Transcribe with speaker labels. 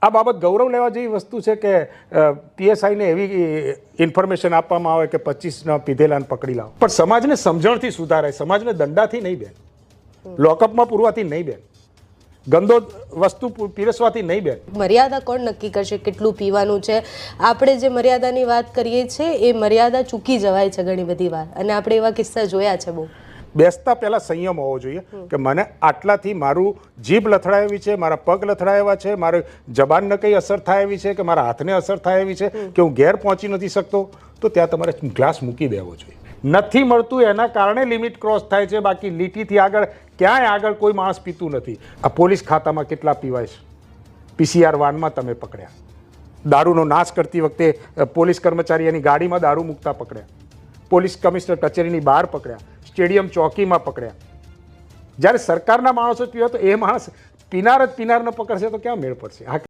Speaker 1: આ બાબત ગૌરવ લેવા જેવી વસ્તુ છે કે પીએસઆઈને એવી ઇન્ફોર્મેશન આપવામાં આવે કે 25 પીધેલાને પકડી લાવો, પણ સમાજને સમજણથી સુધારે, સમાજને દંડાથી નહીં બેન, લોકઅપમાં પૂરવાથી નહીં બેન, ગંદો વસ્તુ પીરસવાથી નહીં બેન.
Speaker 2: મર્યાદા કોણ નક્કી કરશે કેટલું પીવાનું છે? આપણે જે મર્યાદાની વાત કરીએ છીએ એ મર્યાદા ચૂકી જવાય છે ઘણી બધી વાર, અને આપણે એવા કિસ્સા જોયા છે બહુ.
Speaker 1: બેસતા પહેલાં સંયમ હોવો જોઈએ કે મને આટલાથી મારું જીભ લથડાય એવી છે, મારા પગ લથડાય એવા છે, મારી જબાનને કંઈ અસર થાય એવી છે, કે મારા હાથને અસર થાય એવી છે કે હું ઘેર પહોંચી નથી શકતો, તો ત્યાં તમારે ગ્લાસ મૂકી દેવો જોઈએ. નથી મળતું એના કારણે લિમિટ ક્રોસ થાય છે, બાકી લીટીથી આગળ ક્યાંય આગળ કોઈ માણસ પીતું નથી. આ પોલીસ ખાતામાં કેટલા પીવાય છે? PCR વાનમાં તમે પકડ્યા, દારૂનો નાશ કરતી વખતે પોલીસ કર્મચારી એની ગાડીમાં દારૂ મૂકતા પકડ્યા, પોલીસ કમિશનર કચેરીની બહાર પકડ્યા, સ્ટેડિયમ ચોકીમાં પકડ્યા. જ્યારે સરકારના માણસો પીવે તો એ માણસ પીનાર જ પીનારને પકડશે તો ક્યાં મેળ પડશે?